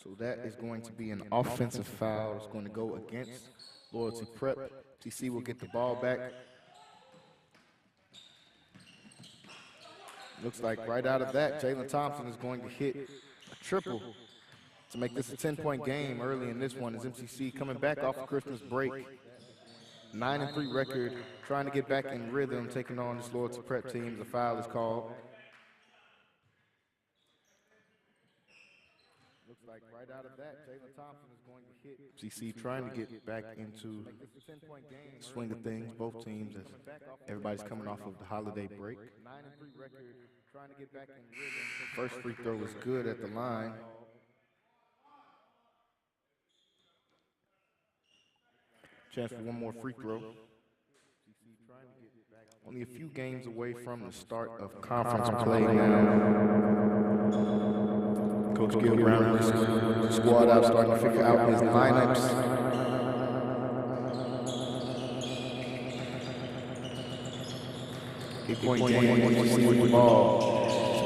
So that is going to be an offensive foul. It's going to go against Loyalty Prep. MCC will get the ball back. Looks like right out of that, Jalen Thompson is going to hit a triple to make this a 10-point game early in this one as MCC coming back off of Christmas break. 9-3 record, trying to get back in rhythm, taking on this Loyalty Prep team. The foul is called. Looks like right out of that, Jalen Thompson is going to hit. MCC trying to get back into the swing of things, both teams, as everybody's coming off of the holiday break. 9-3 record, trying to get back in rhythm. First free throw is good at the line. Chance for one more free throw. Only a few games away from the start of conference play now. Coach Gill rounding his squad out, starting to figure out his lineups. Eight-point game, with the ball.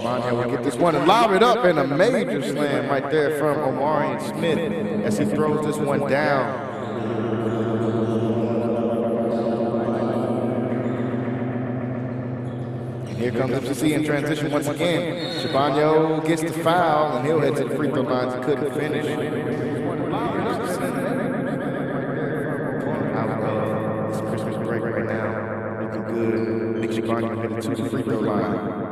Savania will get this one and lob it up, and a major slam right there from Omarion Smith as he throws this one down. here comes MCC in transition once again. Shabano gets the foul, and he'll head to the free throw lines and couldn't finish. This Christmas break right now, looking good. Nick Shabano headed to the free throw line.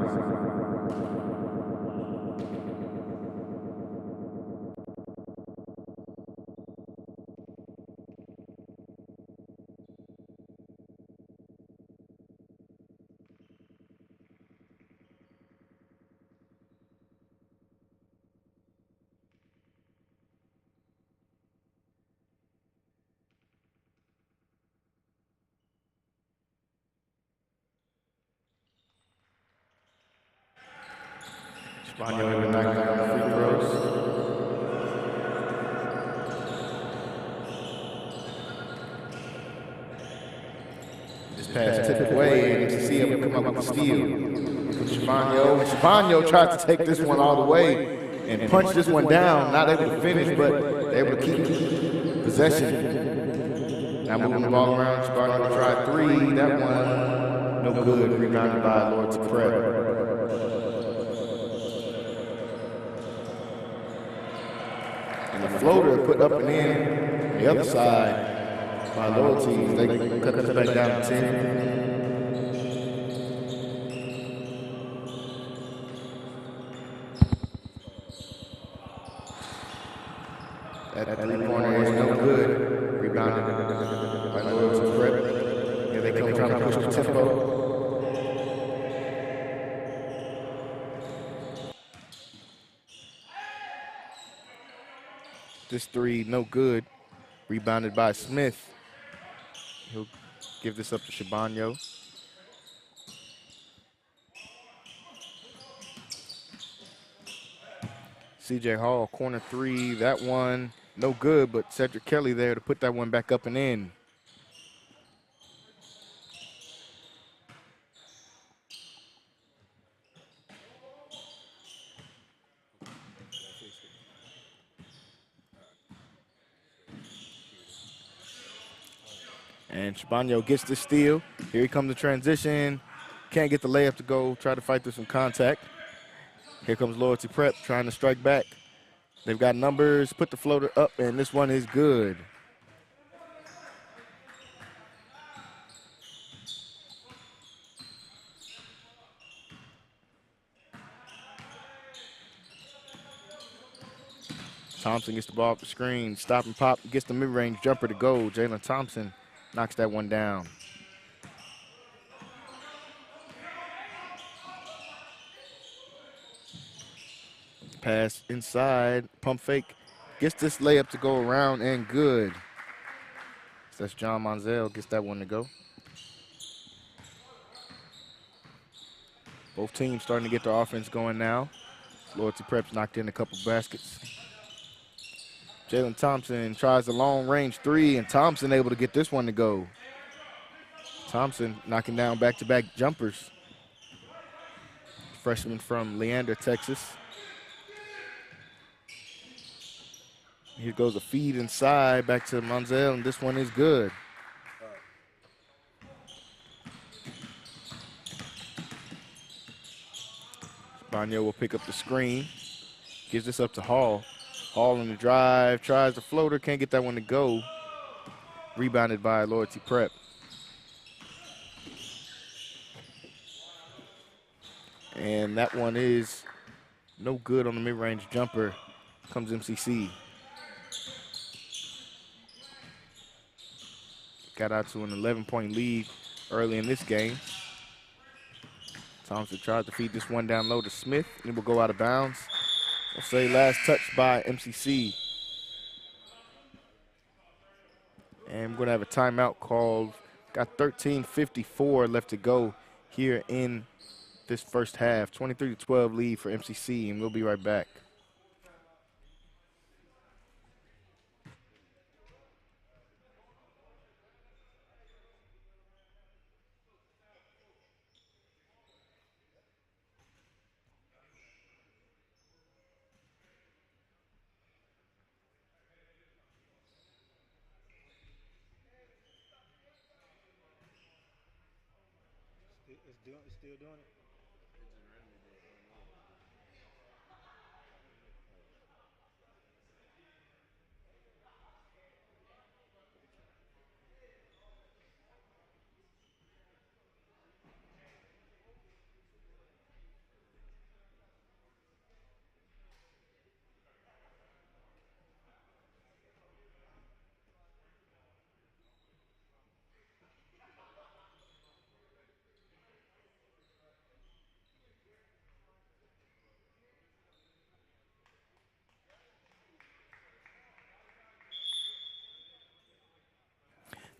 Shabano able to knock down the free throws. This pass tipped away, and MCC able to come up with the steal. Shabano. Shabano tried to take this one all the way and punch this one down. Not able to finish, but able to keep possession. Now moving the ball around. Shabano will try three. That one, no good. Rebounded by Loyalty Prep. And the floater put up and in the other side. By Loyalty, they cut this back down to 10. That three-pointer is no good. Rebounded by Loyalty Prep. Here they come trying to push the tempo. This three, no good. Rebounded by Smith. He'll give this up to Shabano. CJ Hall, corner three. That one, no good, but Cedric Kelly there to put that one back up and in. And Shabano gets the steal. Here he comes the transition. Can't get the layup to go. Try to fight through some contact. Here comes Loyalty Prep trying to strike back. They've got numbers. Put the floater up, and this one is good. Thompson gets the ball off the screen. Stop and pop. Gets the mid-range jumper to go. Jalen Thompson knocks that one down. Pass inside, pump fake. Gets this layup to go around and good. So that's John Monzel, gets that one to go. Both teams starting to get their offense going now. Loyalty Prep's knocked in a couple baskets. Jalen Thompson tries a long range three, and Thompson able to get this one to go. Thompson knocking down back-to-back jumpers. Freshman from Leander, Texas. Here goes a feed inside, back to Monzel, and this one is good. Shabano will pick up the screen. Gives this up to Hall. Hall in the drive, tries the floater, can't get that one to go. Rebounded by Loyalty Prep. And that one is no good on the mid-range jumper. Comes MCC. Got out to an 11-point lead early in this game. Thompson tried to feed this one down low to Smith, and it will go out of bounds. We'll say last touch by MCC. And we're going to have a timeout called. Got 13:54 left to go here in this first half. 23-12 lead for MCC, and we'll be right back. It's still doing it?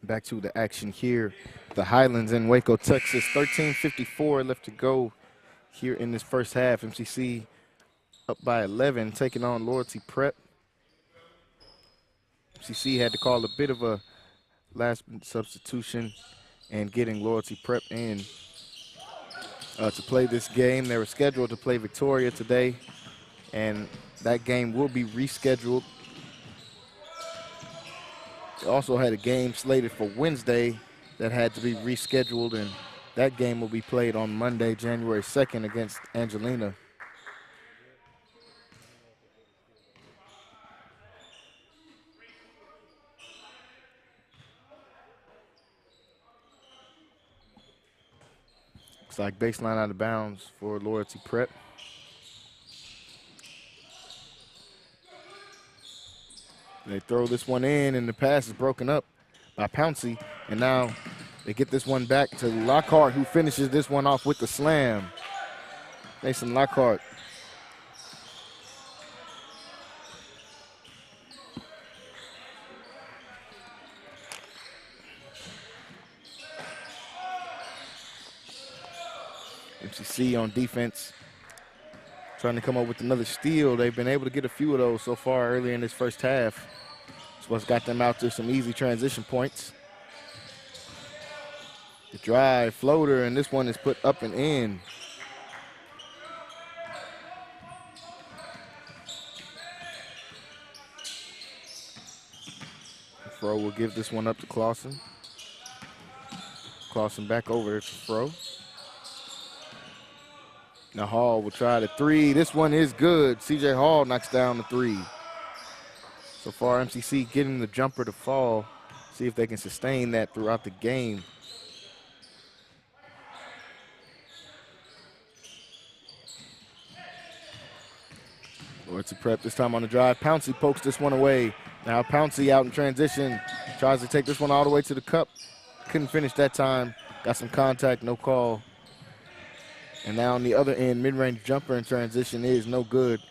Back to the action here. The Highlands in Waco, Texas. 13:54 left to go here in this first half. MCC up by 11, taking on Loyalty Prep. MCC had to call a bit of a last substitution and getting Loyalty Prep in to play this game. They were scheduled to play Victoria today, and that game will be rescheduled. They also had a game slated for Wednesday that had to be rescheduled, and that game will be played on Monday, January 2nd against Angelina. Looks like baseline out of bounds for Loyalty Prep. They throw this one in, and the pass is broken up by Pouncey. And now they get this one back to Lockhart, who finishes this one off with the slam. Mason Lockhart. MCC on defense, trying to come up with another steal. They've been able to get a few of those so far early in this first half. It's what's got them out to some easy transition points. The drive, floater, and this one is put up and in. Fro will give this one up to Clausen. Clausen back over to Fro. Now Hall will try the three. This one is good. CJ Hall knocks down the three. So far, MCC getting the jumper to fall. See if they can sustain that throughout the game. Loyalty Prep this time on the drive. Pouncey pokes this one away. Now Pouncey out in transition. Tries to take this one all the way to the cup. Couldn't finish that time. Got some contact, no call. And now on the other end, mid-range jumper in transition is no good.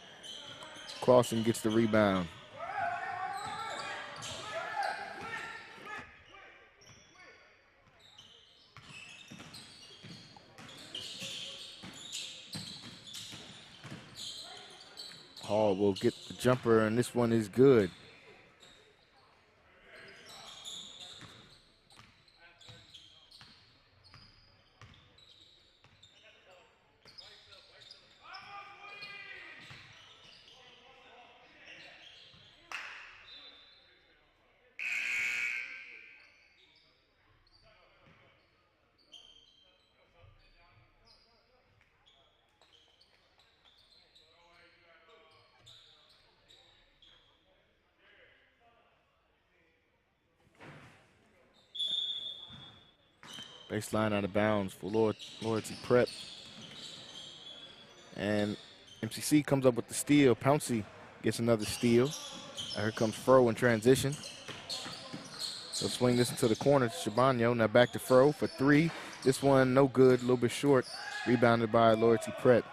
Clausen gets the rebound. Hall will get the jumper, and this one is good. Baseline out of bounds for Loyalty Prep. And MCC comes up with the steal. Pouncey gets another steal. Here comes Fro in transition. They'll swing this into the corner to Shabano. Now back to Fro for three. This one no good, a little bit short. Rebounded by Loyalty Prep.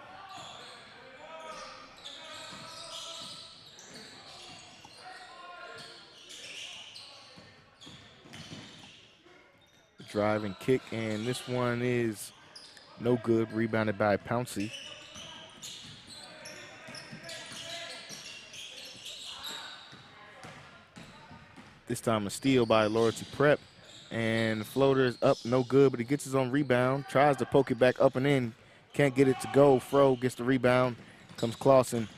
Drive and kick, and this one is no good, rebounded by Pouncey. This time a steal by Loyalty Prep, and the floater is up, no good, but he gets his own rebound, tries to poke it back up and in, can't get it to go. Fro gets the rebound, comes Clausen.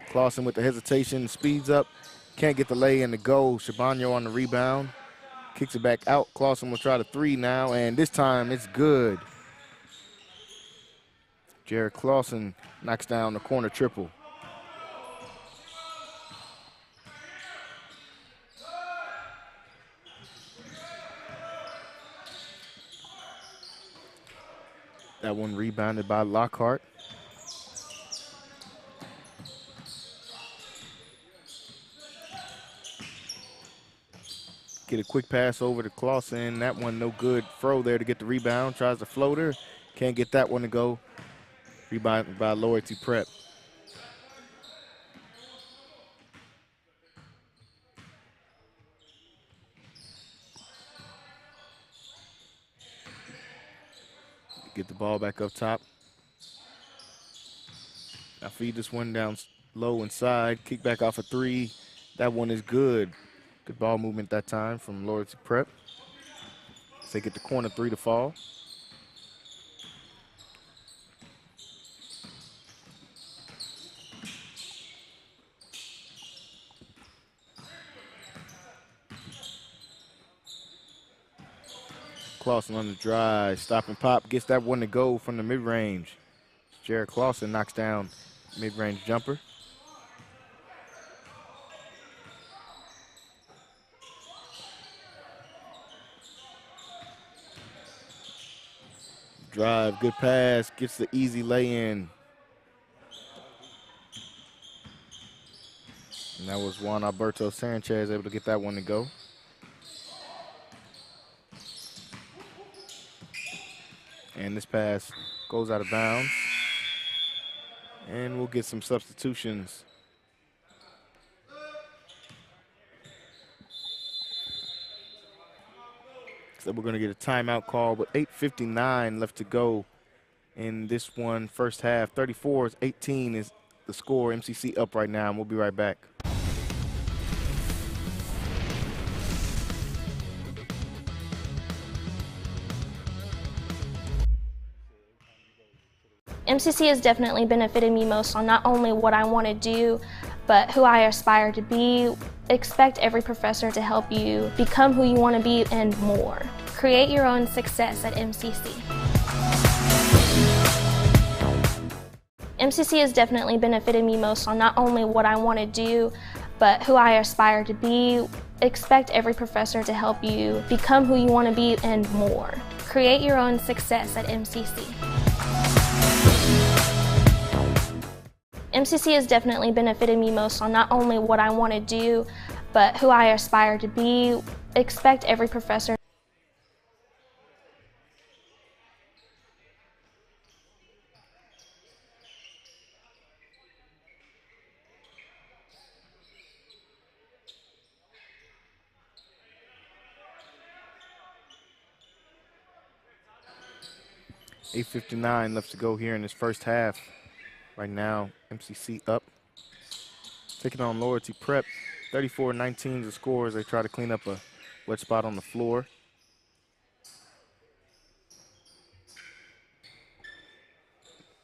Clausen with the hesitation, speeds up, can't get the lay in to go. Shabano on the rebound. Kicks it back out. Clausen will try the three now, and this time it's good. Jared Clausen knocks down the corner triple. That one rebounded by Lockhart. Get a quick pass over to Clausen. That one no good. Fro there to get the rebound. Tries the floater. Can't get that one to go. Rebound by Loyalty Prep. Get the ball back up top. Now feed this one down low inside. Kick back off a three. That one is good. Good ball movement that time from Loyalty Prep. So they get the corner three to fall. Clausen on the drive, stop and pop, gets that one to go from the mid-range. Jared Clausen knocks down mid-range jumper. Drive, good pass, gets the easy lay-in. And that was Juan Alberto Sanchez able to get that one to go. And this pass goes out of bounds. And we'll get some substitutions. So we're going to get a timeout call with 8:59 left to go in this one first half. 34-18 is the score. MCC up right now, and we'll be right back. MCC has definitely benefited me most on not only what I want to do, but who I aspire to be. Expect every professor to help you become who you want to be and more. Create your own success at MCC. MCC has definitely benefited me most on not only what I want to do, but who I aspire to be. Expect every professor to help you become who you want to be and more. Create your own success at MCC. MCC has definitely benefited me most on not only what I want to do, but who I aspire to be. Expect every professor. $8:59 left to go here in this first half. Right now, MCC up. Taking on Loyalty Prep. 34-19 is the score as they try to clean up a wet spot on the floor.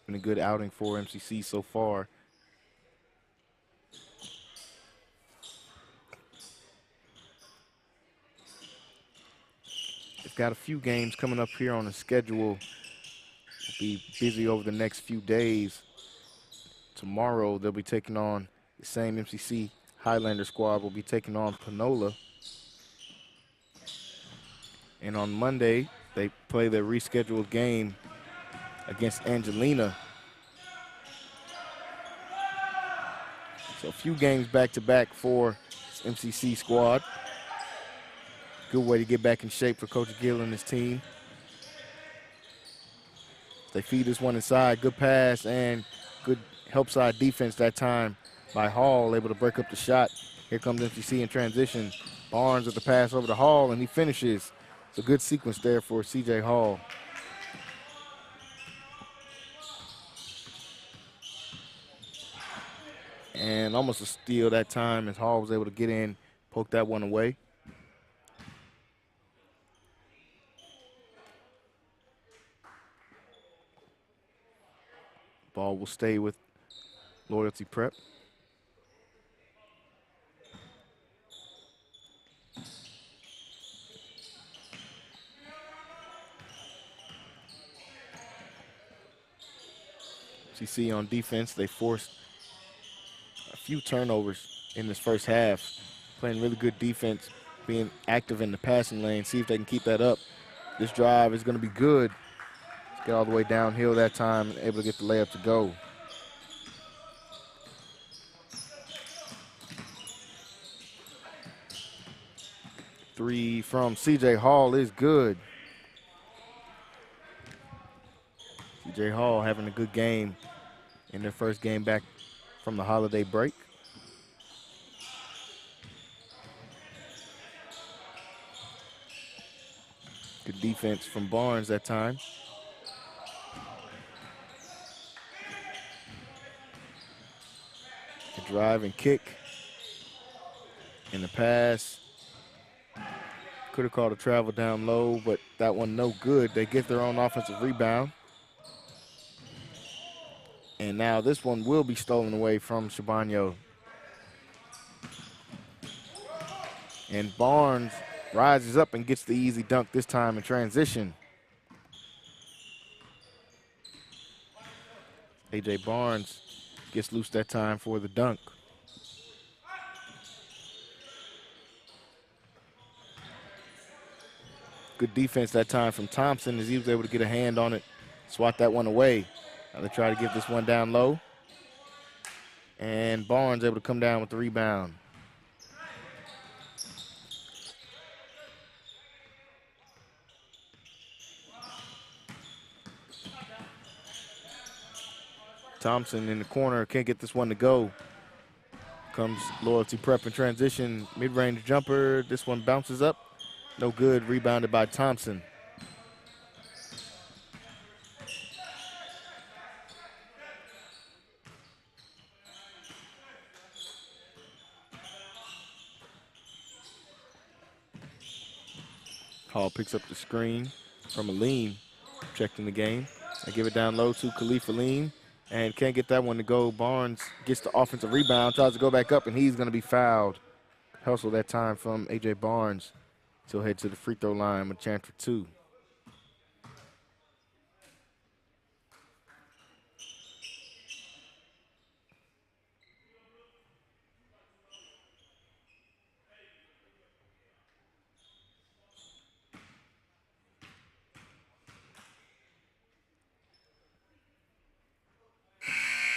Been a good outing for MCC so far. They've got a few games coming up here on the schedule. Will be busy over the next few days. Tomorrow they'll be taking on the same MCC Highlander squad. Will be taking on Panola. And on Monday they play their rescheduled game against Angelina. So a few games back-to-back for this MCC squad. Good way to get back in shape for Coach Gill and his team. They feed this one inside. Good pass and good help side defense that time by Hall, able to break up the shot. Here comes MCC in transition. Barnes with the pass over to Hall, and he finishes. It's a good sequence there for C.J. Hall. And almost a steal that time as Hall was able to get in, poke that one away. Ball will stay with Loyalty Prep. MCC on defense, they forced a few turnovers in this first half. Playing really good defense, being active in the passing lane. See if they can keep that up. This drive is going to be good. Let's get all the way downhill that time and able to get the layup to go. Three from C.J. Hall is good. C.J. Hall having a good game in their first game back from the holiday break. Good defense from Barnes that time. drive and kick. In the pass. Could have called a travel down low, but that one no good. They get their own offensive rebound. And now this one will be stolen away from Shabano. And Barnes rises up and gets the easy dunk this time in transition. A.J. Barnes gets loose that time for the dunk. Good defense that time from Thompson as he was able to get a hand on it, swat that one away. Now they try to give this one down low. And Barnes able to come down with the rebound. Thompson in the corner, can't get this one to go. Comes Loyalty Prep in transition, mid-range jumper. This one bounces up. No good, rebounded by Thompson. Hall picks up the screen from Aline, checked in the game. They give it down low to Khalif Aline and can't get that one to go. Barnes gets the offensive rebound, tries to go back up, and he's going to be fouled. Hustle that time from A.J. Barnes. He'll head to the free throw line with a chance for two.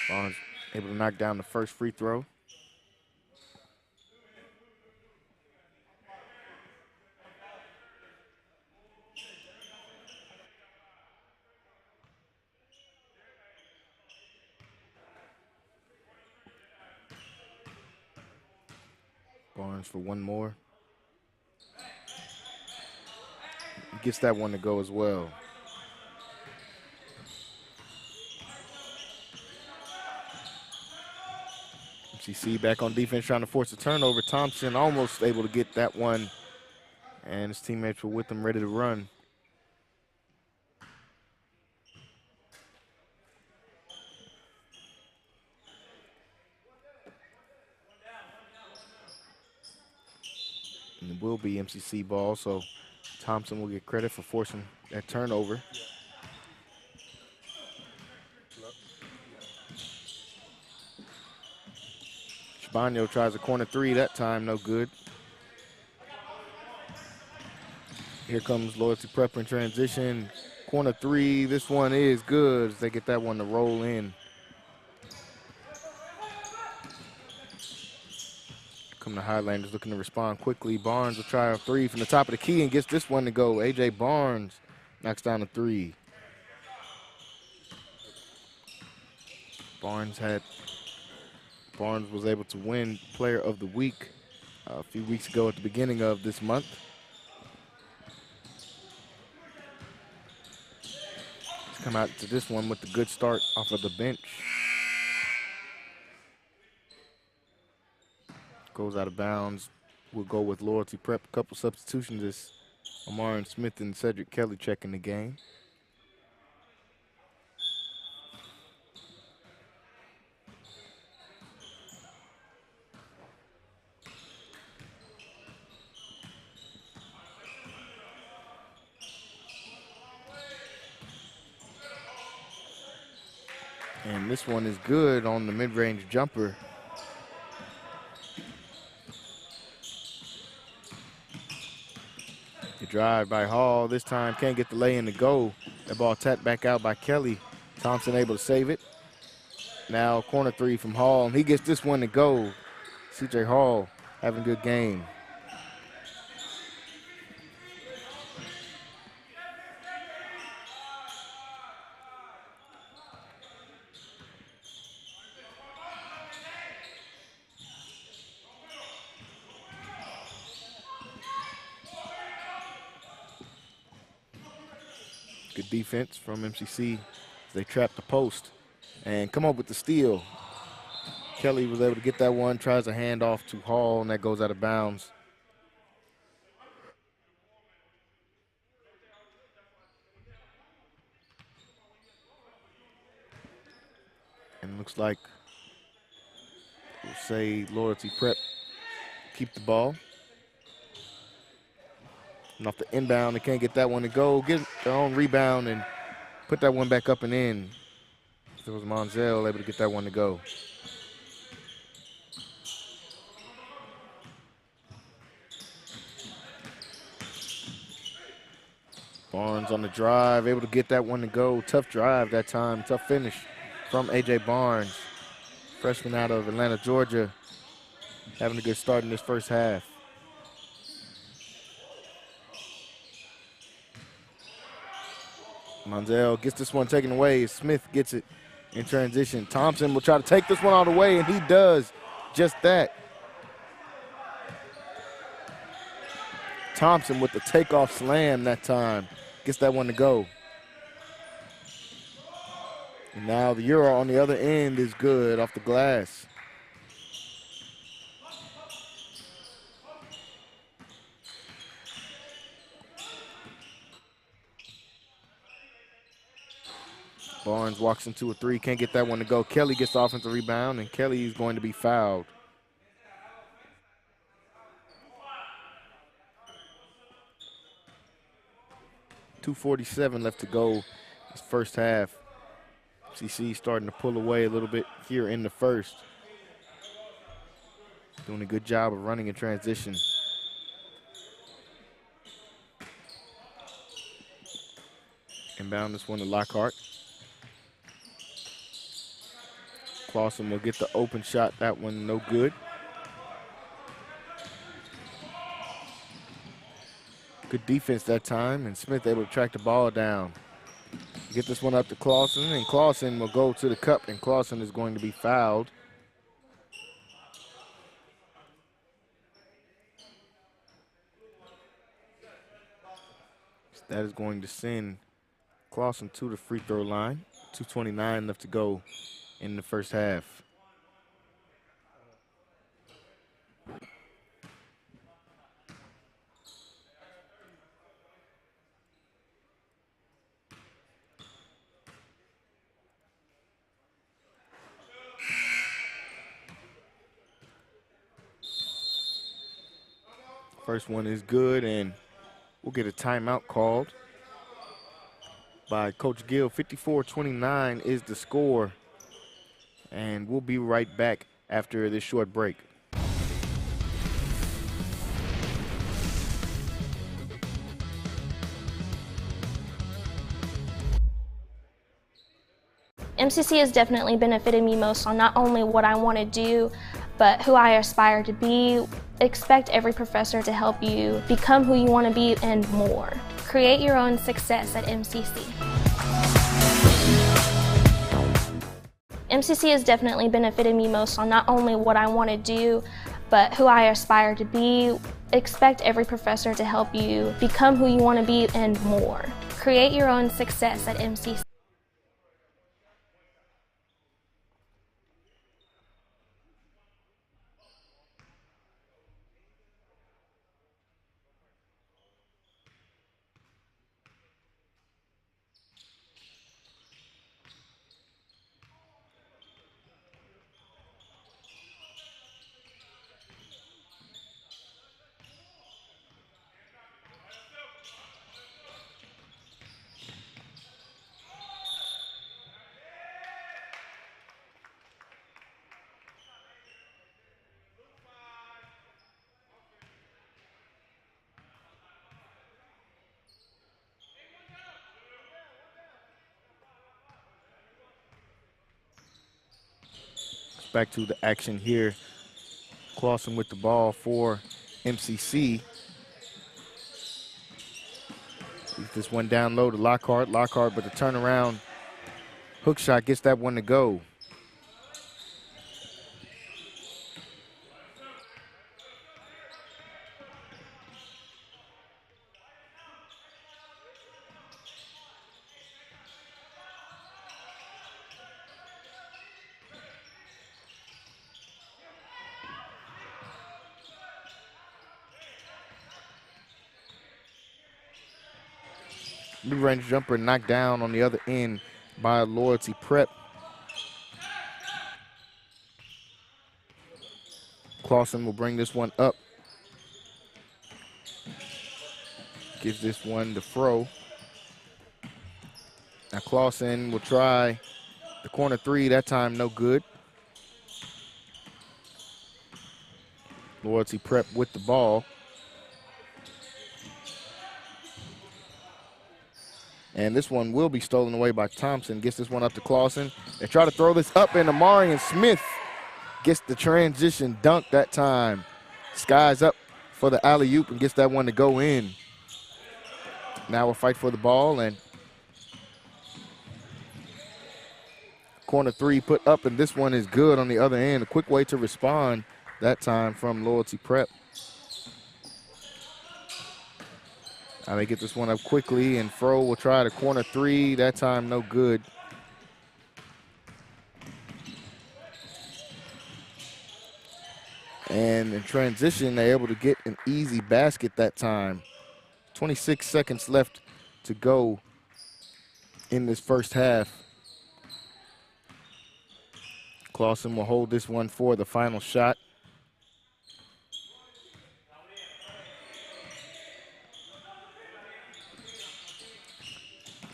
Barnes able to knock down the first free throw. Barnes for one more. Gets that one to go as well. MCC back on defense trying to force a turnover. Thompson almost able to get that one, and his teammates were with him ready to run. And it will be MCC ball, so Thompson will get credit for forcing that turnover. Shabano tries a corner three, that time no good. Here comes Loyalty Prep in transition. Corner three, this one is good as they get that one to roll in. Come to Highlanders looking to respond quickly. Barnes will try a three from the top of the key and gets this one to go. A.J. Barnes knocks down a three. Barnes was able to win Player of the Week a few weeks ago at the beginning of this month. He's come out to this one with a good start off of the bench. Goes out of bounds. We'll go with Loyalty Prep. A couple substitutions as Amarin Smith and Cedric Kelly checking the game. And this one is good on the mid-range jumper. The drive by Hall. This time can't get the lay-in to go. That ball tapped back out by Kelly. Thompson able to save it. Now corner three from Hall, and he gets this one to go. C.J. Hall having a good game. Good defense from MCC. They trap the post and come up with the steal. Kelly was able to get that one, tries a handoff to Hall, and that goes out of bounds. And looks like, we'll say Loyalty Prep keep the ball. And off the inbound, they can't get that one to go. Get their own rebound and put that one back up and in. It was Monzel able to get that one to go. Barnes on the drive, able to get that one to go. Tough drive that time, tough finish from A.J. Barnes. Freshman out of Atlanta, Georgia, having a good start in this first half. Monzel gets this one taken away. Smith gets it in transition. Thompson will try to take this one all the way, and he does just that. Thompson with the takeoff slam that time. Gets that one to go. And now the Euro on the other end is good off the glass. Barnes walks into a three, can't get that one to go. Kelly gets the offensive rebound, and Kelly is going to be fouled. .247 left to go this first half. MCC starting to pull away a little bit here in the first. Doing a good job of running in transition. Inbound this one to Lockhart. Clausen will get the open shot. That one no good. Good defense that time, and Smith able to track the ball down. Get this one up to Clausen, and Clausen will go to the cup, and Clausen is going to be fouled. That is going to send Clausen to the free throw line. 2:29 left to go in the first half. First one is good, and we'll get a timeout called by Coach Gill. 54-29 is the score, and we'll be right back after this short break. MCC has definitely benefited me most on not only what I want to do, but who I aspire to be. Expect every professor to help you become who you want to be and more. Create your own success at MCC. MCC has definitely benefited me most on not only what I want to do, but who I aspire to be. Expect every professor to help you become who you want to be and more. Create your own success at MCC. Back to the action here. Clausen with the ball for MCC. Leaves this one down low to Lockhart. Lockhart with the turnaround hook shot gets that one to go. Mid-range jumper knocked down on the other end by Loyalty Prep. Clausen will bring this one up. Gives this one to Fro. Now Clausen will try the corner three, that time no good. Loyalty Prep with the ball. And this one will be stolen away by Thompson. Gets this one up to Clausen. They try to throw this up, and Amarian Smith gets the transition dunk that time. Skies up for the alley-oop and gets that one to go in. Now we'll fight for the ball, and corner three put up, and this one is good on the other end. A quick way to respond that time from Loyalty Prep. Now they get this one up quickly, and Fro will try the corner three. That time no good. And in transition, they're able to get an easy basket that time. 26 seconds left to go in this first half. Clausen will hold this one for the final shot.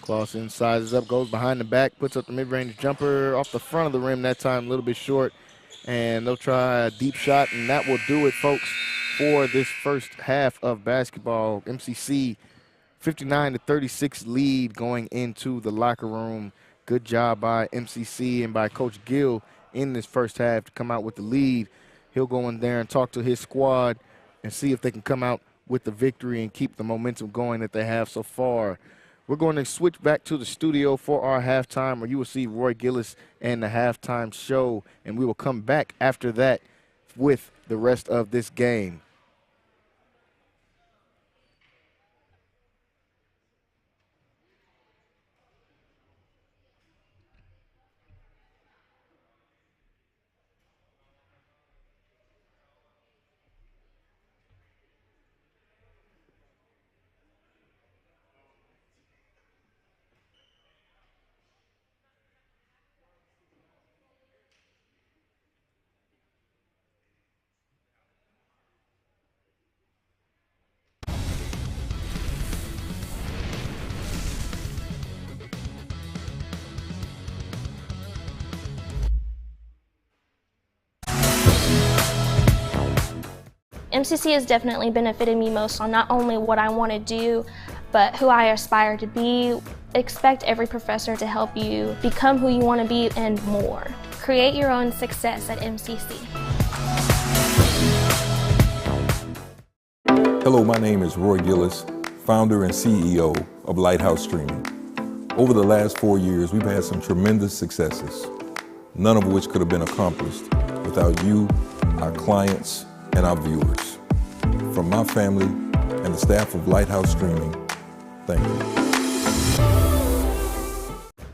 Clausen sizes up, goes behind the back, puts up the mid-range jumper off the front of the rim that time, a little bit short. And they'll try a deep shot, and that will do it, folks, for this first half of basketball. MCC 59-36 lead going into the locker room. Good job by MCC and by Coach Gill in this first half to come out with the lead. He'll go in there and talk to his squad and see if they can come out with the victory and keep the momentum going that they have so far. We're going to switch back to the studio for our halftime, where you will see Roy Gillis and the halftime show, and we will come back after that with the rest of this game. MCC has definitely benefited me most on not only what I want to do, but who I aspire to be. Expect every professor to help you become who you want to be and more. Create your own success at MCC. Hello, my name is Roy Gillis, founder and CEO of Lighthouse Streaming. Over the last 4 years, we've had some tremendous successes, none of which could have been accomplished without you, our clients, and our viewers. From my family and the staff of Lighthouse Streaming, thank you.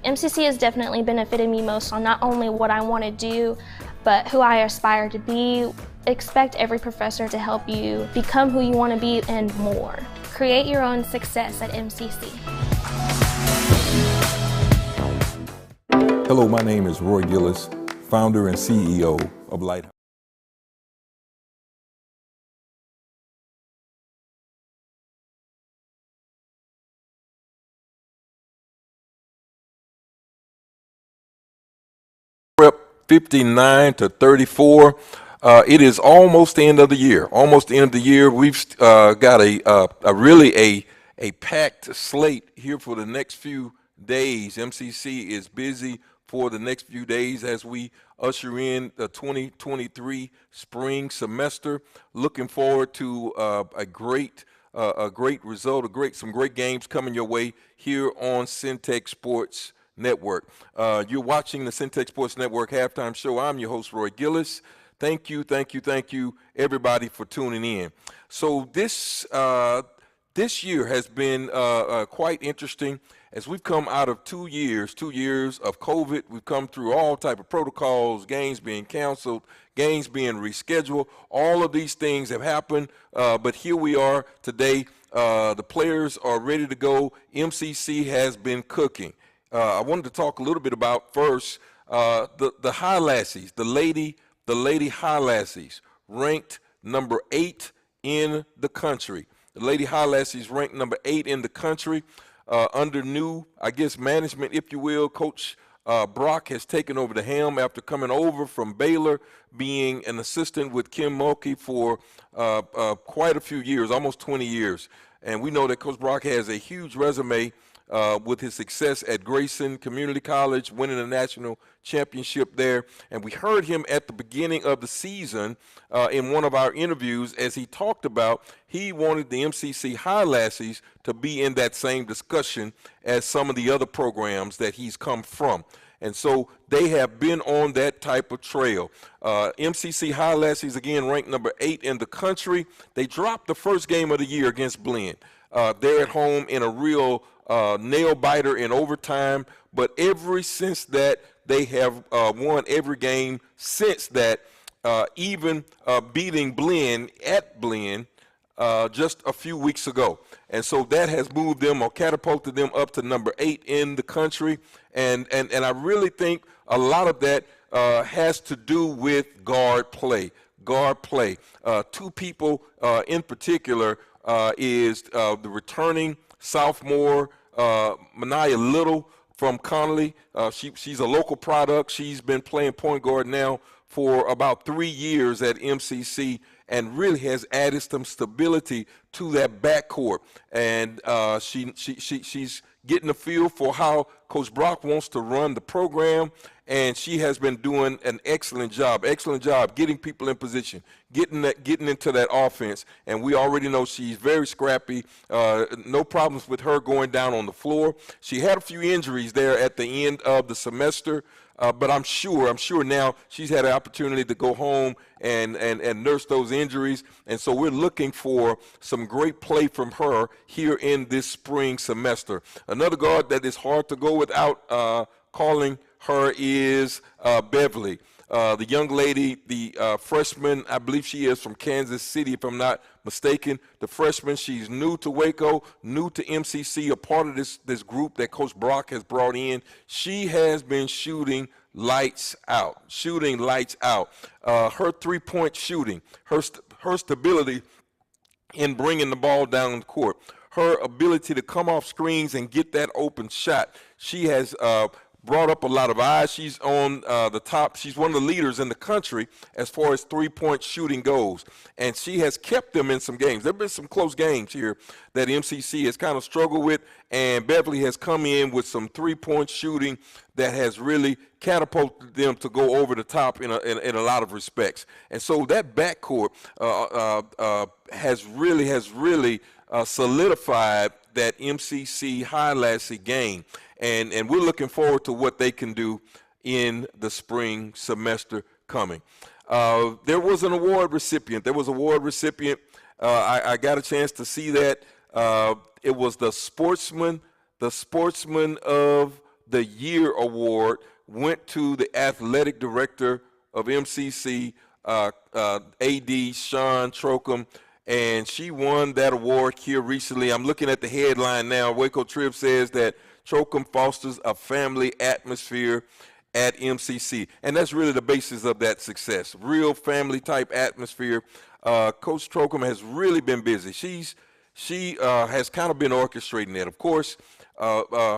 MCC has definitely benefited me most on not only what I want to do, but who I aspire to be. Expect every professor to help you become who you want to be and more. Create your own success at MCC. Hello, my name is Roy Gillis, founder and CEO of Lighthouse. Prep 59-34. It is almost the end of the year. Almost the end of the year. We've got a packed slate here for the next few days. MCC is busy for the next few days as we usher in the 2023 spring semester. Looking forward to a great result, some great games coming your way here on Centex Sports Network. You're watching the Centex Sports Network halftime show. I'm your host, Roy Gillis. Thank you, everybody, for tuning in. So this this year has been quite interesting as we've come out of 2 years of COVID. We've come through all type of protocols, games being canceled, games being rescheduled. All of these things have happened, but here we are today. The players are ready to go. MCC has been cooking. I wanted to talk a little bit about first the High Lassies, the lady High Lassies, ranked number 8 in the country. The Lady High Lassies ranked number 8 in the country under new, I guess, management, if you will. Coach Brock has taken over the helm after coming over from Baylor, being an assistant with Kim Mulkey for quite a few years, almost 20 years. And we know that Coach Brock has a huge resume with his success at Grayson Community College, winning a national championship there. And we heard him at the beginning of the season in one of our interviews as he talked about he wanted the MCC High Lassies to be in that same discussion as some of the other programs that he's come from. And so they have been on that type of trail. MCC High Lassies, again, ranked number 8 in the country. They dropped the first game of the year against Blinn. They're at home in a real nail biter in overtime, but ever since that, they have won every game since that, even beating Blinn at Blinn just a few weeks ago. And so that has moved them or catapulted them up to number 8 in the country. And I really think a lot of that has to do with guard play. Two people in particular is the returning sophomore Mania Little from Connolly. She's a local product. She's been playing point guard now for about 3 years at MCC and really has added some stability to that backcourt. And she's getting a feel for how Coach Brock wants to run the program, and she has been doing an excellent job getting people in position, getting into that offense. And we already know she's very scrappy. No problems with her going down on the floor. She had a few injuries there at the end of the semester, but I'm sure now she's had an opportunity to go home and nurse those injuries. And so we're looking for some great play from her here in this spring semester. Another guard that is hard to go without calling her is Beverly. The young lady, the freshman, I believe she is from Kansas City, if I'm not mistaken. The freshman, she's new to Waco, new to MCC, a part of this group that Coach Brock has brought in. She has been shooting lights out. Her three-point shooting, her stability in bringing the ball down the court, her ability to come off screens and get that open shot. She has brought up a lot of eyes. She's on the top. She's one of the leaders in the country as far as three-point shooting goes. And she has kept them in some games. There have been some close games here that MCC has kind of struggled with, and Beverly has come in with some three-point shooting that has really catapulted them to go over the top in a lot of respects. And so that backcourt has really solidified that MCC High Lassie game. And we're looking forward to what they can do in the spring semester coming. There was an award recipient. I got a chance to see that. It was the Sportsman of the Year award went to the athletic director of MCC, AD Sean Trocum, and she won that award here recently. I'm looking at the headline now. Waco Trib says that Trocum fosters a family atmosphere at MCC. And that's really the basis of that success, real family-type atmosphere. Coach Trocum has really been busy. She has kind of been orchestrating that. Of course,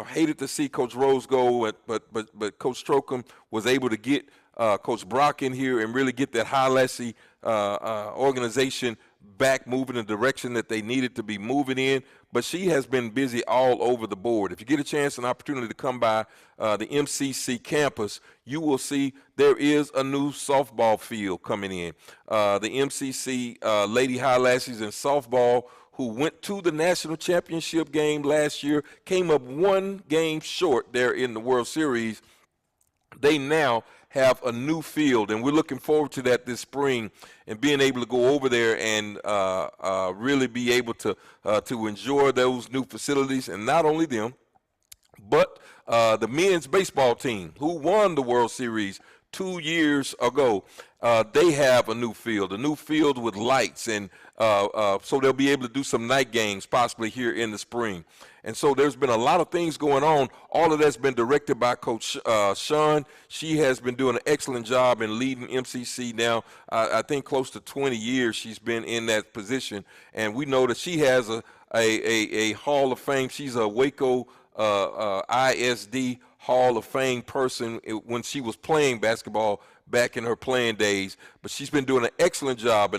hated to see Coach Rose go, but Coach Trocum was able to get Coach Brock in here and really get that High Lassie organization back moving in the direction that they needed to be moving in. But she has been busy all over the board. If you get a chance, an opportunity to come by the MCC campus, you will see there is a new softball field coming in. The MCC Lady High Lassies in softball, who went to the national championship game last year, came up one game short there in the World Series. They now have a new field, and we're looking forward to that this spring and being able to go over there and really be able to enjoy those new facilities, and not only them, but the men's baseball team who won the World Series 2 years ago, they have a new field with lights, and so they'll be able to do some night games possibly here in the spring. And so there's been a lot of things going on. All of that's been directed by Coach Sean. She has been doing an excellent job in leading MCC now. I think close to 20 years she's been in that position, and we know that she has a Hall of Fame. She's a Waco ISD Hall of Fame person when she was playing basketball back in her playing days. But she's been doing an excellent job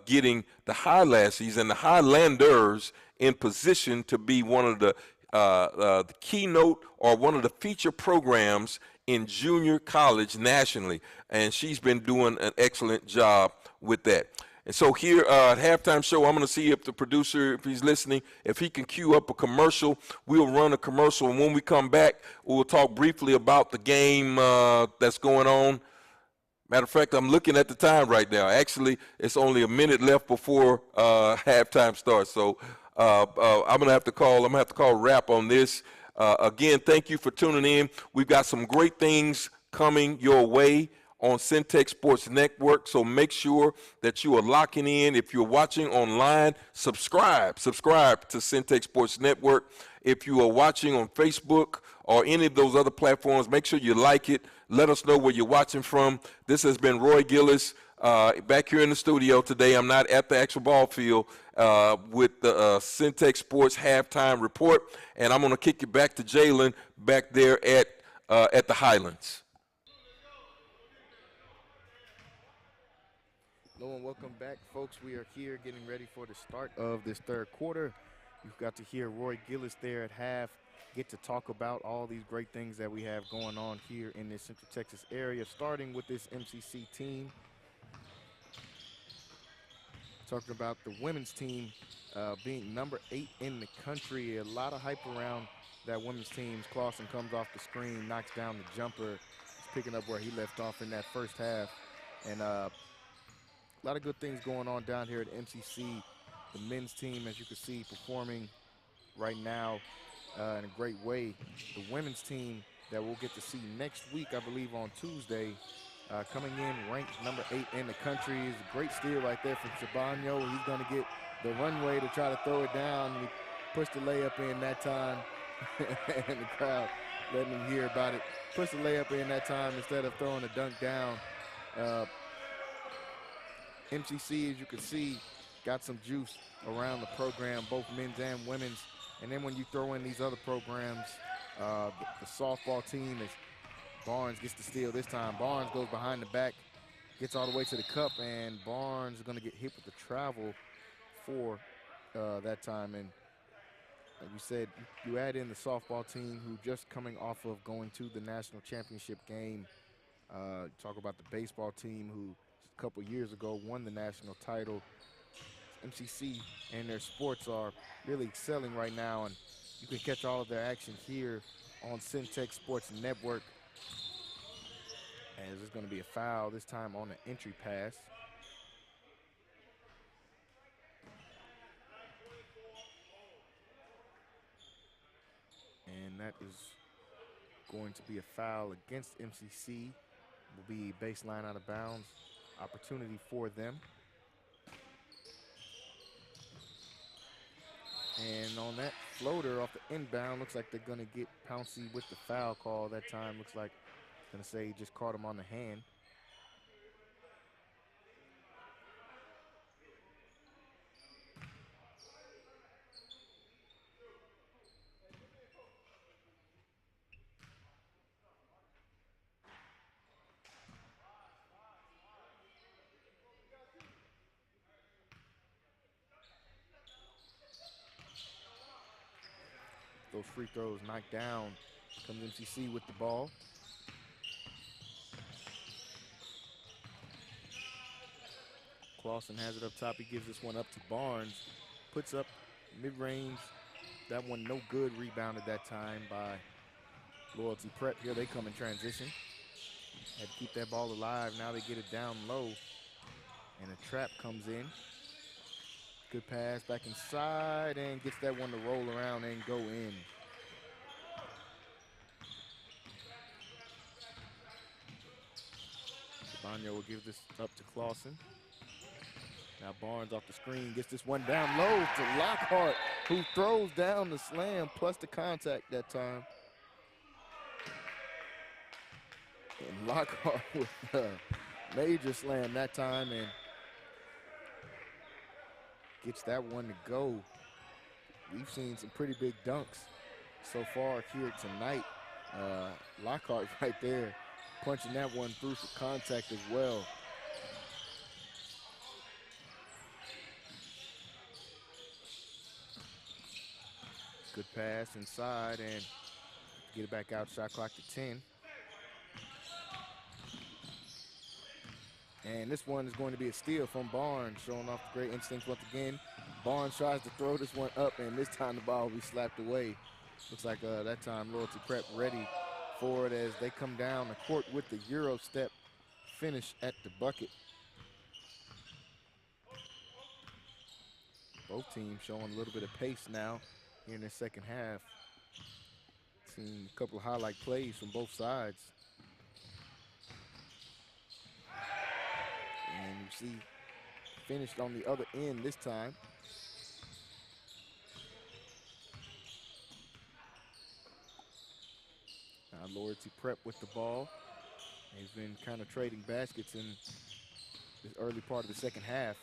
getting the Highlassies and the Highlanders in position to be one of the keynote or one of the feature programs in junior college nationally. And she's been doing an excellent job with that. And so here at halftime show, I'm going to see if the producer, if he's listening, if he can cue up a commercial. We'll run a commercial, and when we come back, we'll talk briefly about the game that's going on. Matter of fact, I'm looking at the time right now. Actually, it's only a minute left before halftime starts. So I'm going to have to call wrap on this. Again, thank you for tuning in. We've got some great things coming your way on Centex Sports Network, so make sure that you are locking in. If you're watching online, subscribe to Centex Sports Network. If you are watching on Facebook or any of those other platforms, make sure you like it. Let us know where you're watching from. This has been Roy Gillis back here in the studio today. I'm not at the actual ball field with the Centex Sports Halftime Report, and I'm going to kick it back to Jalen back there at the Highlands. Hello and welcome back, folks. We are here getting ready for the start of this third quarter. You've got to hear Roy Gillis there at half, get to talk about all these great things that we have going on here in this Central Texas area, starting with this MCC team. Talking about the women's team being number 8 in the country. A lot of hype around that women's team. Clausen comes off the screen, knocks down the jumper. He's picking up where he left off in that first half. And a lot of good things going on down here at MCC. The men's team, as you can see, performing right now in a great way. The women's team that we'll get to see next week, I believe on Tuesday, coming in ranked number 8 in the country. Is a great steal right there from Sabano. He's going to get the runway to try to throw it down. He pushed the layup in that time, and the crowd letting him hear about it. Pushed the layup in that time instead of throwing a dunk down. MCC, as you can see, got some juice around the program, both men's and women's. And then when you throw in these other programs, the softball team, is Barnes gets the steal this time. Barnes goes behind the back, gets all the way to the cup, and Barnes is going to get hit with the travel for that time. And like you said, you add in the softball team who just coming off of going to the national championship game. Talk about the baseball team who a couple years ago won the national title. MCC and their sports are really excelling right now, and you can catch all of their action here on Centex Sports Network. And there's going to be a foul this time on the entry pass. And that is going to be a foul against MCC. Will be baseline out of bounds. Opportunity for them. And on that floater off the inbound, looks like they're going to get Pouncey with the foul call that time. Looks like going to say he just caught him on the hand. Those free throws knocked down. Comes MCC with the ball. Clausen has it up top. He gives this one up to Barnes. Puts up mid-range. That one no good. Rebounded that time by Loyalty Prep. Here they come in transition. Had to keep that ball alive. Now they get it down low. And a trap comes in. Good pass back inside and gets that one to roll around and go in. Sabano will give this up to Clausen. Now Barnes off the screen, gets this one down low to Lockhart, who throws down the slam plus the contact that time. And Lockhart with a major slam that time and gets that one to go. We've seen some pretty big dunks so far here tonight. Lockhart right there punching that one through for contact as well. Good pass inside and get it back out, shot clock to 10. And this one is going to be a steal from Barnes, showing off the great instincts once again. Barnes tries to throw this one up, and this time the ball will be slapped away. Looks like that time Loyalty Prep ready for it as they come down the court with the Euro step finish at the bucket. Both teams showing a little bit of pace now here in the second half. Seen a couple of highlight plays from both sides. And you see finished on the other end this time. Now Loyalty Prep with the ball. They've been kind of trading baskets in this early part of the second half.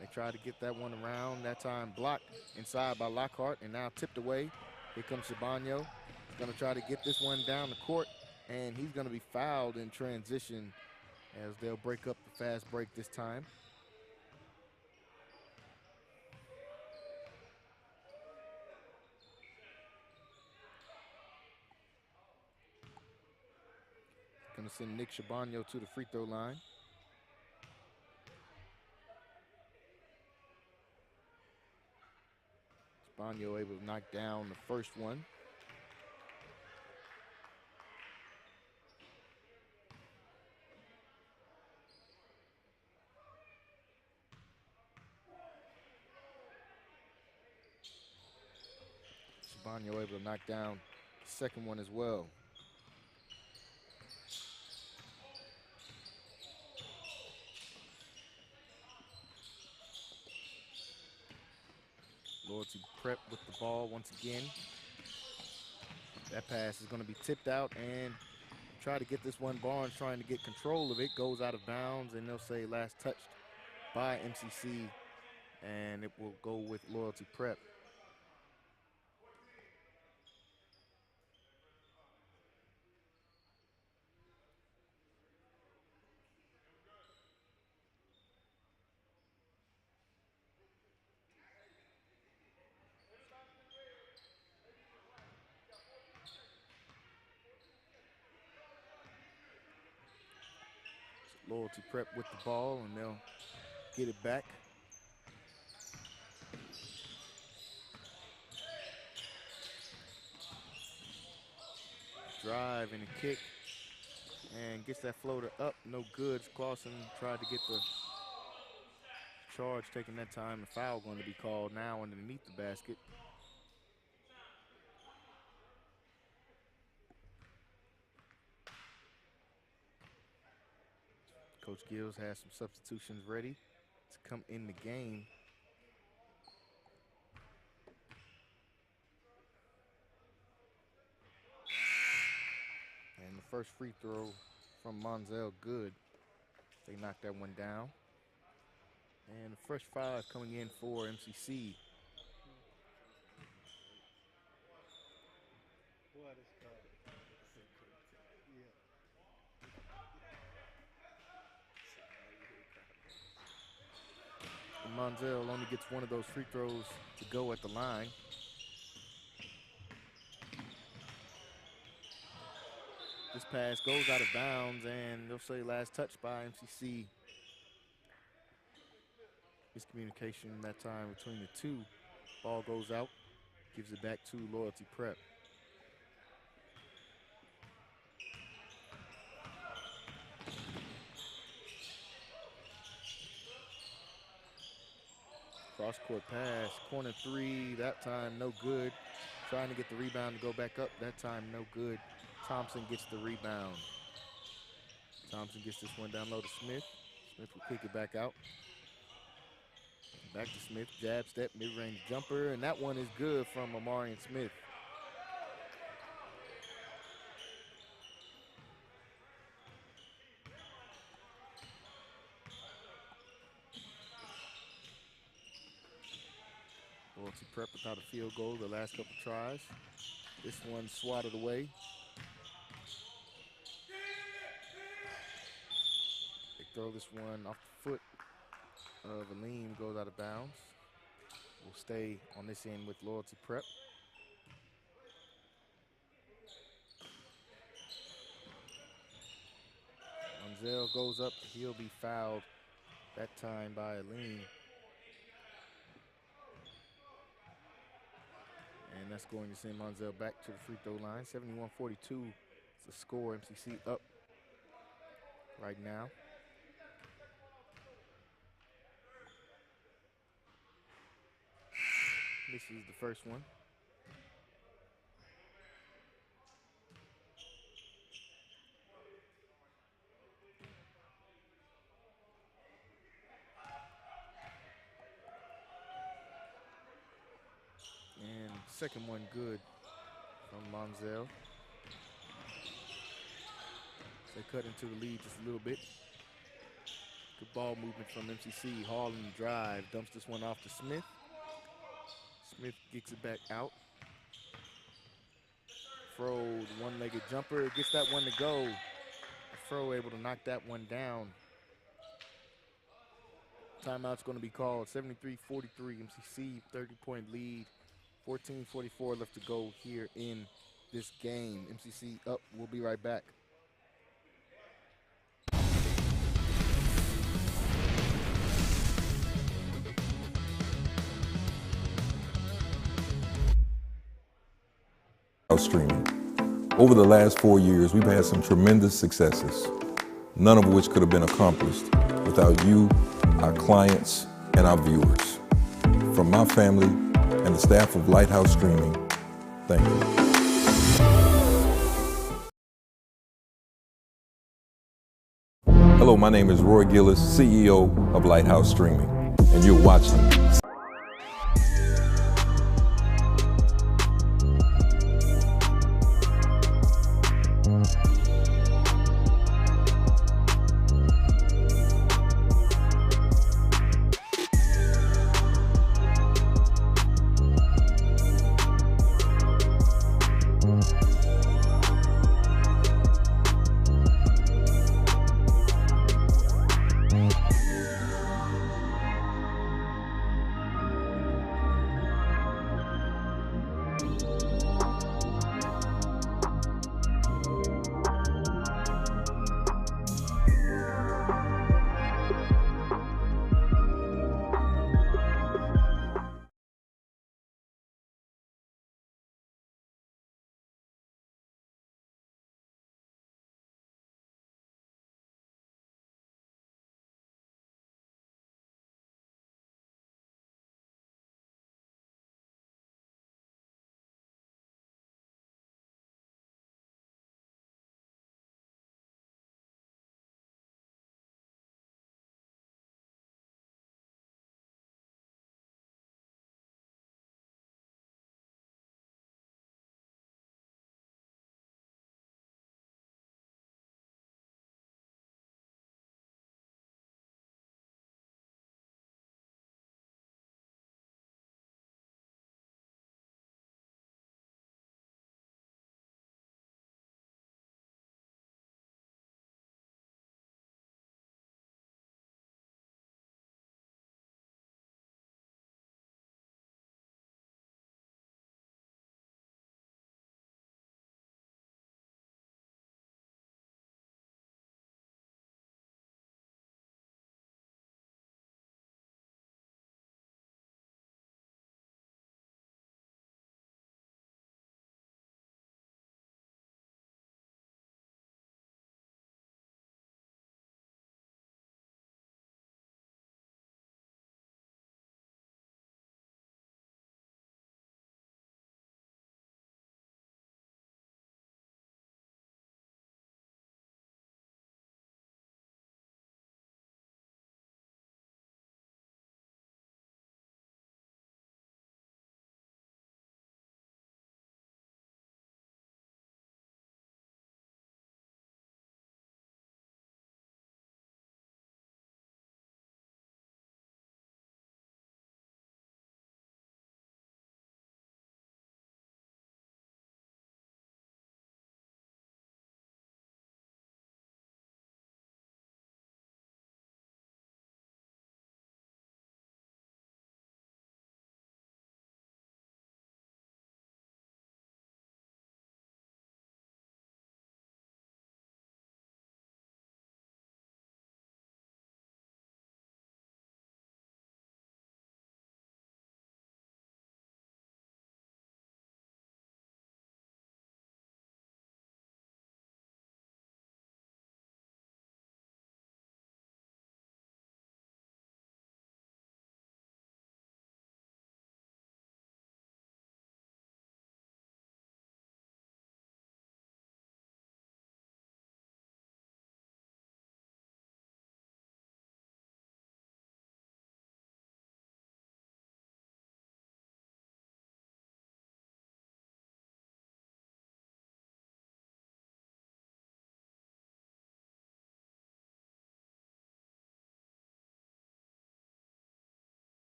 They try to get that one around. That time blocked inside by Lockhart and now tipped away. Here comes Sabano. He's going to try to get this one down the court, and he's going to be fouled in transition as they'll break up the fast break this time. Going to send Nick Sabano to the free throw line. Sabano able to knock down the first one. Sabano able to knock down the second one as well. Loyalty Prep with the ball once again. That pass is going to be tipped out and try to get this one. Barnes trying to get control of it, goes out of bounds, and they'll say last touched by MCC, and it will go with Loyalty Prep. Loyalty Prep with the ball, and they'll get it back. Drive and a kick, and gets that floater up, no good. Clausen tried to get the charge taken that time. The foul going to be called now underneath the basket. Coach Gills has some substitutions ready to come in the game. And the first free throw from Monzel, good. They knocked that one down. And the first five coming in for MCC. Monzel only gets one of those free throws to go at the line. This pass goes out of bounds, and they'll say last touch by MCC. Miscommunication that time between the two. Ball goes out, gives it back to Loyalty Prep. Cross-court pass, corner three, that time no good. Trying to get the rebound to go back up, that time no good. Thompson gets the rebound. Thompson gets this one down low to Smith. Smith will kick it back out. Back to Smith, jab step, mid-range jumper, and that one is good from Amarian Smith. Loyalty Prep without a field goal the last couple tries. This one swatted away. They throw this one off the foot of Aleem, goes out of bounds. We'll stay on this end with Loyalty Prep. Manziel goes up, he'll be fouled that time by Aleem. And that's going to send Manziel back to the free throw line. 71-42 is the score. MCC up right now. This is the first one. And second one good from Manziel. They cut into the lead just a little bit. Good ball movement from MCC. Hall in the drive, dumps this one off to Smith. Smith kicks it back out. Fro, the one-legged jumper, gets that one to go. Fro able to knock that one down. Timeout's going to be called. 73-43, MCC 30-point lead. 14:44 left to go here in this game. MCC up. We'll be right back. Streaming. Over the last 4 years, we've had some tremendous successes, none of which could have been accomplished without you, our clients, and our viewers. From my family and the staff of Lighthouse Streaming, thank you. Hello, my name is Roy Gillis, CEO of Lighthouse Streaming, and you're watching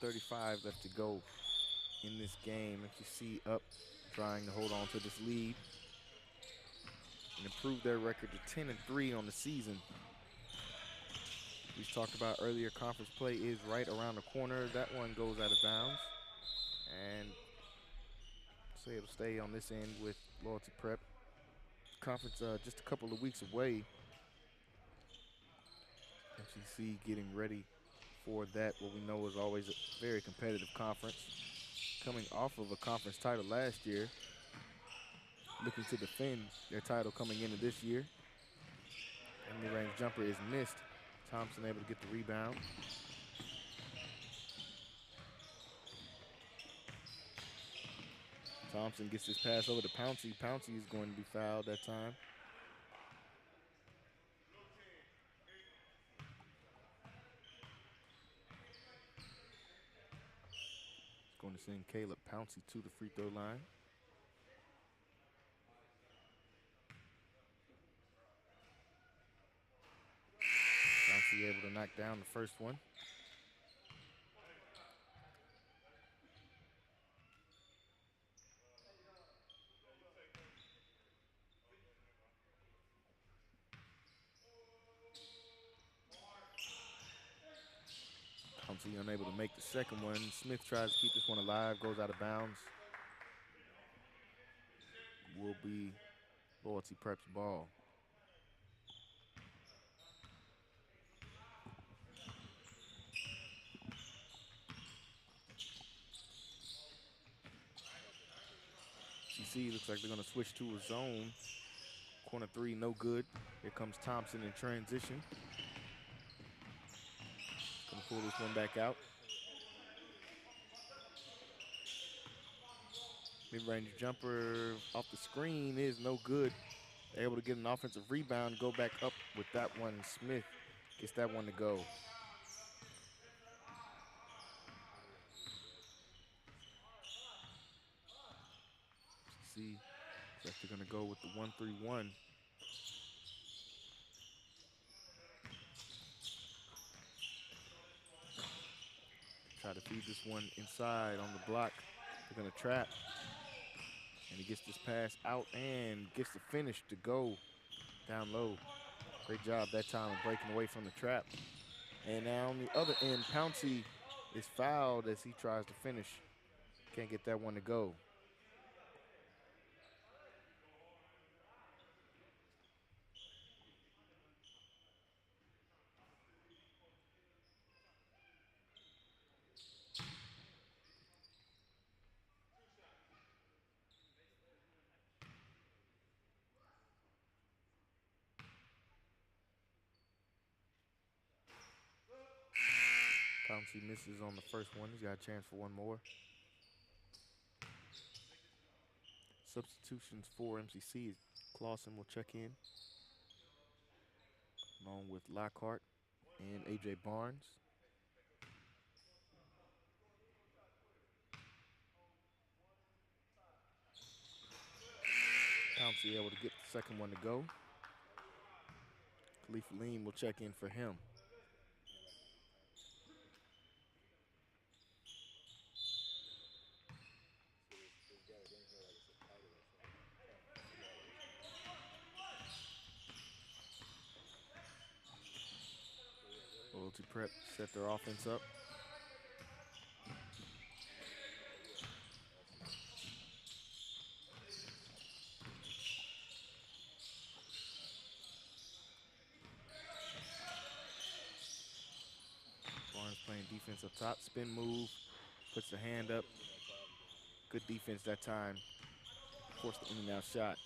.35 left to go in this game. MCC up, trying to hold on to this lead and improve their record to 10-3 on the season. We talked about earlier, conference play is right around the corner. That one goes out of bounds. And so it'll stay on this end with Loyalty Prep. Conference just a couple of weeks away. MCC getting ready for that, what we know is always a very competitive conference. Coming off of a conference title last year, looking to defend their title coming into this year. And the mid-range jumper is missed. Thompson able to get the rebound. Thompson gets this pass over to Pouncey. Pouncey is going to be fouled that time. It's going to send Caleb Pouncey to the free throw line. Pouncey able to knock down the first one. Pouncey unable to make the second one. Smith tries to keep this one alive, goes out of bounds. Will be Loyalty Prep's ball. MCC looks like they're going to switch to a zone. Corner three, no good. Here comes Thompson in transition. Going to pull this one back out. Mid-range jumper off the screen is no good. They're able to get an offensive rebound, go back up with that one. Smith gets that one to go. See, so they're going to go with the 1-3-1. Try to feed this one inside on the block. They're going to trap. And he gets this pass out and gets the finish to go down low. Great job that time of breaking away from the trap. And now on the other end, Pouncey is fouled as he tries to finish. Can't get that one to go. Pouncey misses on the first one. He's got a chance for one more. Substitutions for MCC. Clausen will check in, along with Lockhart and A.J. Barnes. Pouncey able to get the second one to go. Khalif Aleem will check in for him. Loyalty Prep set their offense up. Barnes playing defense up top. Spin move, puts the hand up. Good defense that time. Forced the in and out shot.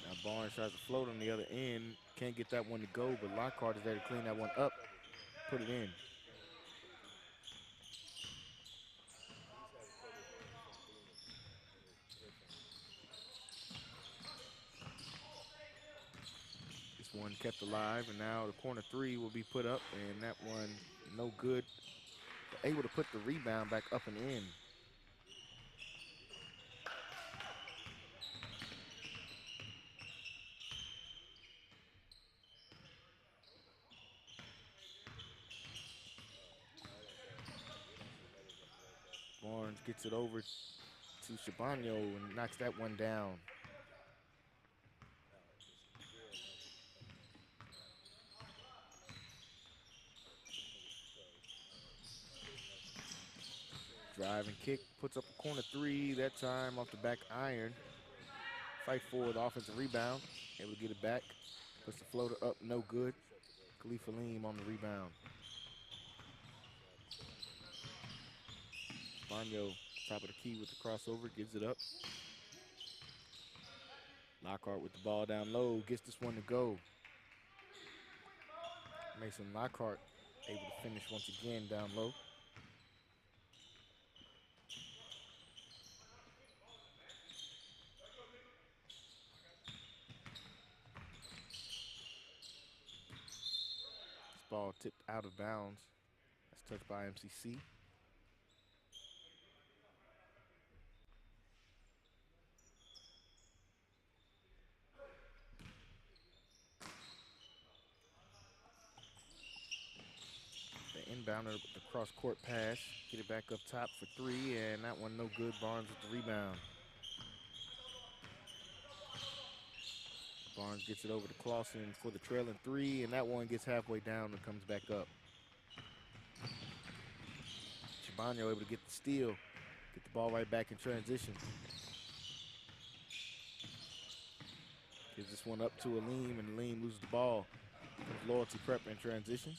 Now Barnes tries to float on the other end. Can't get that one to go, but Lockhart is there to clean that one up, put it in. kept alive, and now the corner three will be put up, and that one no good. Able to put the rebound back up and in. Barnes gets it over to Shabano and knocks that one down. Drive and kick, puts up a corner three, that time off the back iron. Fight for the offensive rebound, able to get it back. Puts the floater up, no good. Khalifa Leem on the rebound. Shabano, top of the key with the crossover, gives it up. Lockhart with the ball down low, gets this one to go. Mason Lockhart able to finish once again down low. This ball tipped out of bounds. That's touched by MCC. Inbounder with the cross-court pass. Get it back up top for three, and that one no good. Barnes with the rebound. Barnes gets it over to Clausen for the trailing three, and that one gets halfway down and comes back up. Shabano able to get the steal, get the ball right back in transition. Gives this one up to Aleem, and Aleem loses the ball. Comes Loyalty Prep in transition.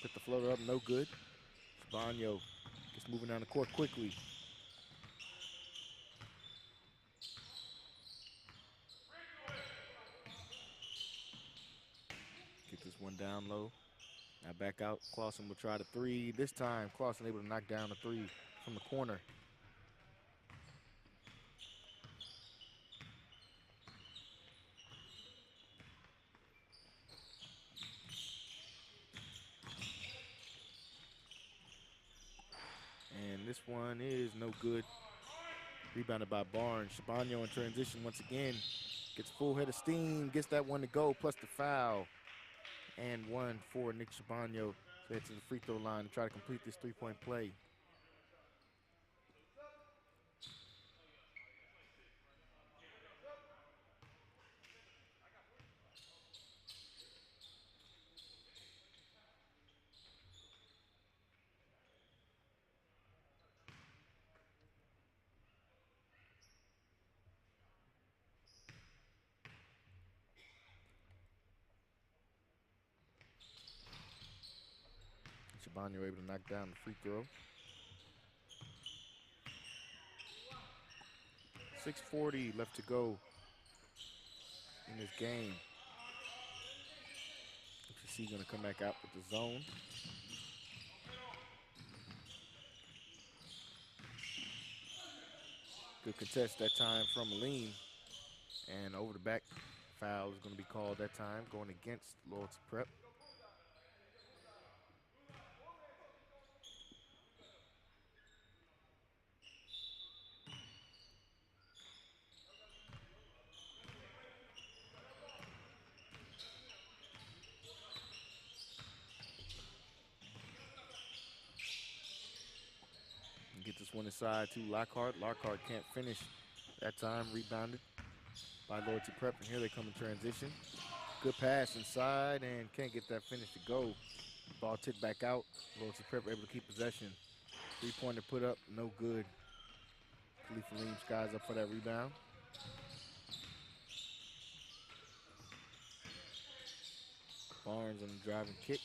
Put the floater up, no good. Shabano gets moving down the court quickly. Get this one down low. Now back out, Clausen will try the three. This time, Clausen able to knock down the three from the corner. And this one is no good. Rebounded by Barnes. Shabano in transition once again. Gets full head of steam, gets that one to go, plus the foul. And one for Nick Shabano to head to the free throw line to try to complete this three-point play. Shabano able to knock down the free throw. 6:40 left to go in this game. MCC going to come back out with the zone. Good contest that time from Aleem. And over the back foul is going to be called that time, going against Loyalty Prep. Get this one inside to Lockhart. Lockhart can't finish that time. Rebounded by Loyalty Prep, and here they come in transition. Good pass inside, and can't get that finish to go. Ball tipped back out. Loyalty Prep able to keep possession. Three-pointer put up, no good. Khalifa Leem skies up for that rebound. Barnes on the driving kick.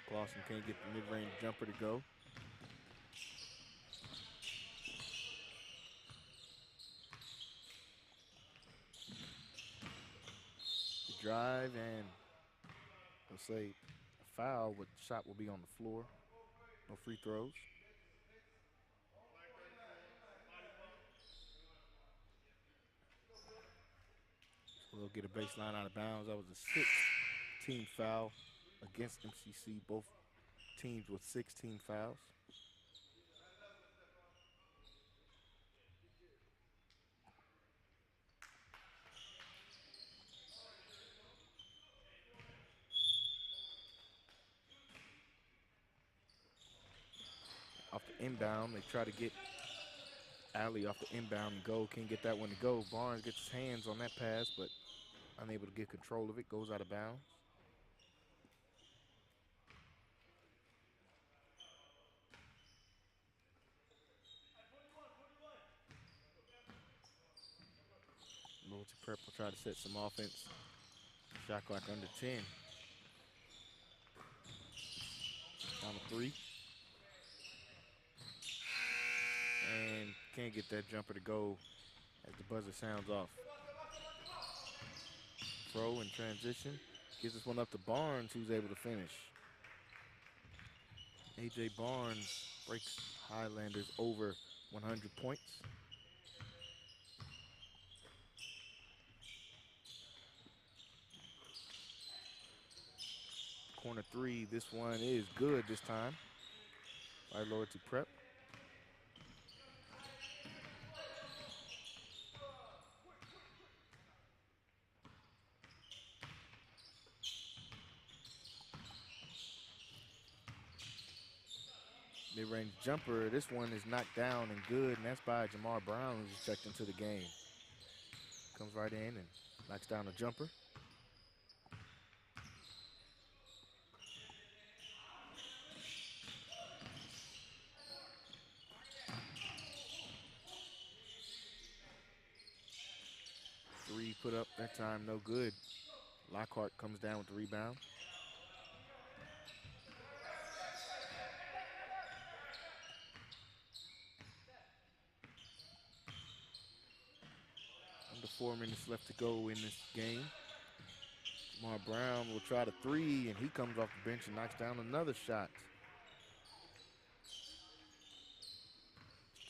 Clausen can't get the mid-range jumper to go. The drive, and we'll say a foul, but the shot will be on the floor. No free throws. We'll get a baseline out of bounds. That was a 6-team foul against MCC. Both teams with 16 fouls. Off the inbound, they try to get Alley off the inbound and go. Can't get that one to go. Barnes gets his hands on that pass, but unable to get control of it. Goes out of bounds. Loyalty Prep will try to set some offense. Shot clock under 10. Down to 3. And can't get that jumper to go as the buzzer sounds off. Throw in transition. Gives this one up to Barnes, who's able to finish. A.J. Barnes breaks Highlanders over 100 points. Corner 3, this one is good this time by Loyalty Prep. Mid-range jumper, this one is knocked down and good, and that's by Jamar Brown, who's checked into the game. Comes right in and knocks down a jumper. Three put up that time, no good. Lockhart comes down with the rebound. Under 4 minutes left to go in this game. Jamar Brown will try the 3, and he comes off the bench and knocks down another shot.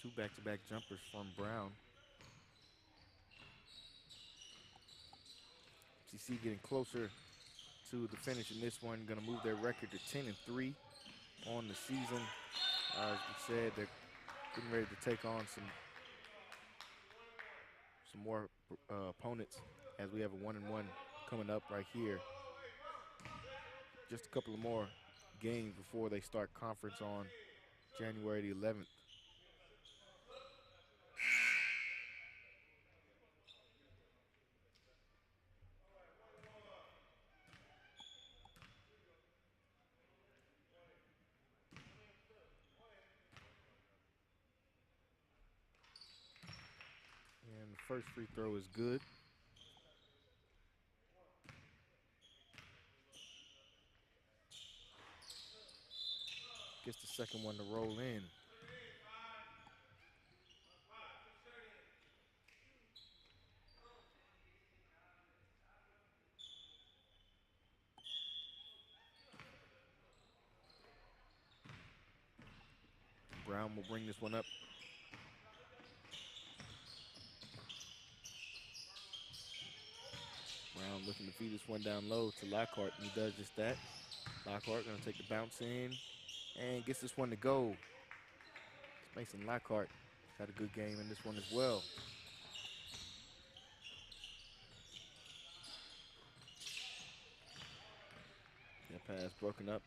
2 back-to-back jumpers from Brown. MCC getting closer to the finish in this one. Going to move their record to 10-3 on the season. As we said, they're getting ready to take on some more opponents as we have a 1-1 coming up right here. Just a couple of more games before they start conference on January the 11th. And the first free throw is good. Gets the second one to roll in. Brown will bring this one up. Brown looking to feed this one down low to Lockhart, and he does just that. Lockhart gonna take the bounce in and gets this one to go. Mason Lockhart had a good game in this one as well. That pass broken up.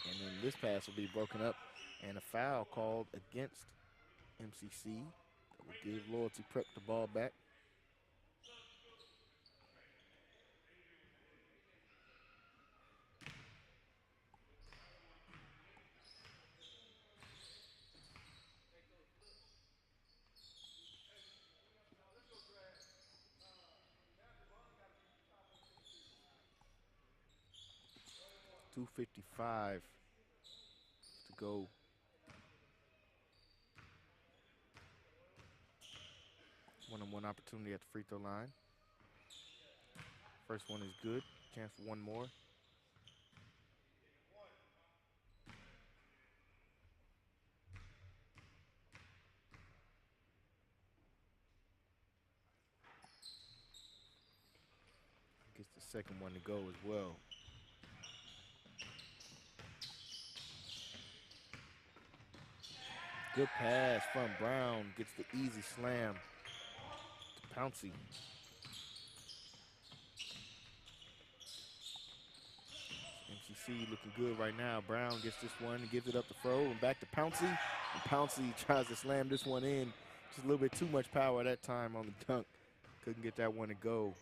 And then this pass will be broken up and a foul called against MCC. That will give Loyalty Prep the ball back. .255 to go. One-on-one opportunity at the free throw line. First one is good. Chance for one more. second one to go as well. Good pass from Brown, gets the easy slam to Pouncey. MCC looking good right now. Brown gets this one and gives it up to Fro and back to Pouncey. And Pouncey tries to slam this one in. Just a little bit too much power that time on the dunk. Couldn't get that one to go.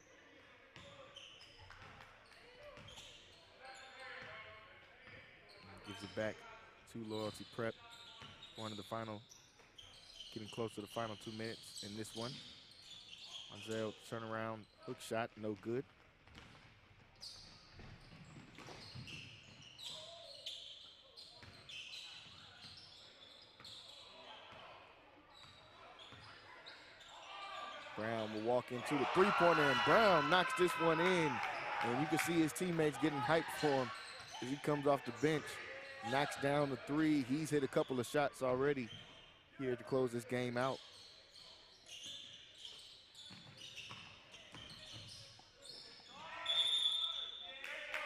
And gives it back to Loyalty Prep. One of the final, getting close to the final 2 minutes in this one. Monzel turnaround hook shot, no good. Brown will walk into the three-pointer, and Brown knocks this one in. And you can see his teammates getting hyped for him as he comes off the bench, knocks down the three. He's hit a couple of shots already here to close this game out.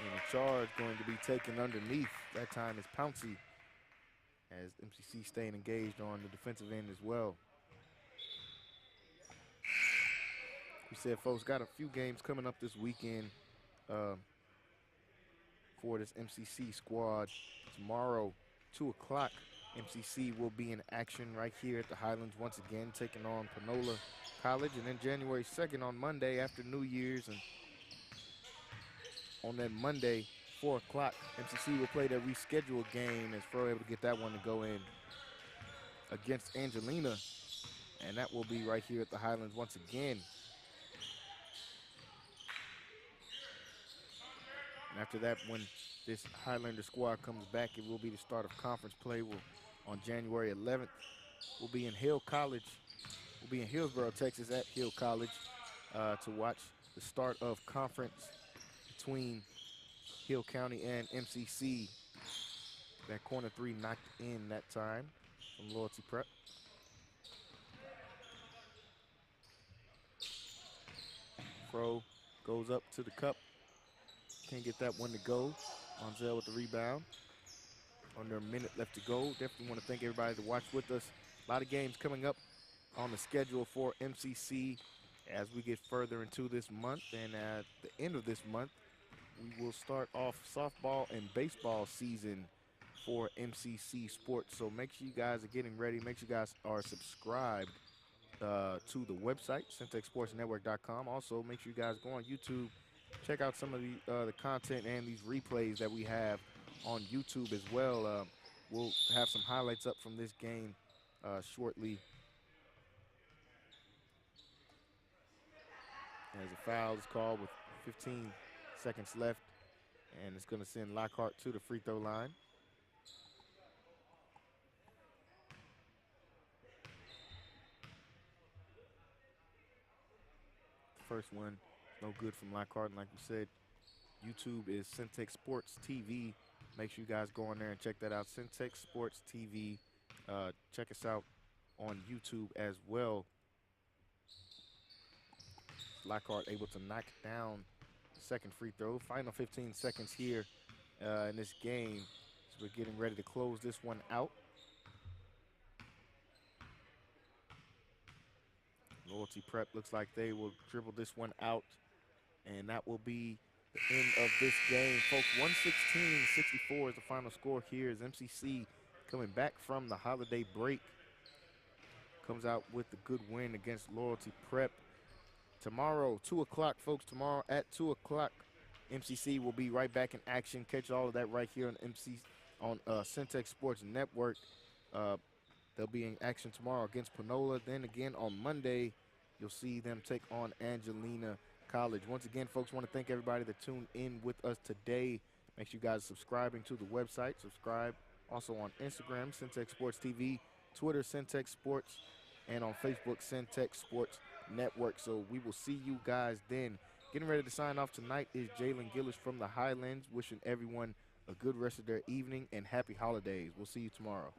And the charge going to be taken underneath. That time is Pouncey, as MCC staying engaged on the defensive end as well. We said, folks, got a few games coming up this weekend for this MCC squad. Tomorrow, 2 o'clock, MCC will be in action right here at the Highlands once again, taking on Panola College. And then January 2nd on Monday after New Year's. And on that Monday, 4 o'clock, MCC will play their rescheduled game as Fro able to get that one to go in against Angelina. And that will be right here at the Highlands once again. And after that, when this Highlander squad comes back, it will be the start of conference play. On January 11th, we'll be in Hill College. We'll be in Hillsborough, Texas at Hill College to watch the start of conference between Hill County and MCC. That corner three knocked in that time from Loyalty Prep. Fro goes up to the cup. Can't get that one to go. Monzel with the rebound. Under a minute left to go. Definitely want to thank everybody to watch with us. A lot of games coming up on the schedule for MCC as we get further into this month. And at the end of this month, we will start off softball and baseball season for MCC Sports. So make sure you guys are getting ready. Make sure you guys are subscribed to the website, CentexSportsNetwork.com. Also, make sure you guys go on YouTube. Check out some of the content and these replays that we have on YouTube as well. We'll have some highlights up from this game shortly. As a foul is called with 15 seconds left, and it's going to send Lockhart to the free throw line. First one, no good from Lockhart. And like we said, YouTube is Centex Sports TV. Make sure you guys go on there and check that out. Centex Sports TV. Check us out on YouTube as well. Lockhart able to knock down the second free throw. Final 15 seconds here in this game. So we're getting ready to close this one out. Loyalty Prep looks like they will dribble this one out, and that will be the end of this game. Folks, 116-64 is the final score here as MCC coming back from the holiday break. Comes out with the good win against Loyalty Prep. Tomorrow, 2 o'clock, folks. Tomorrow at 2 o'clock, MCC will be right back in action. Catch all of that right here on Centex Sports Network. They'll be in action tomorrow against Panola. Then again on Monday, you'll see them take on Angelina College. Once again, folks, want to thank everybody that tuned in with us today. Make sure you guys are subscribing to the website. Subscribe also on Instagram, Centex Sports TV, Twitter, Centex Sports, and on Facebook, Centex Sports Network. So we will see you guys then. Getting ready to sign off tonight is Jalen Gillish from the Highlands, wishing everyone a good rest of their evening and happy holidays. We'll see you tomorrow.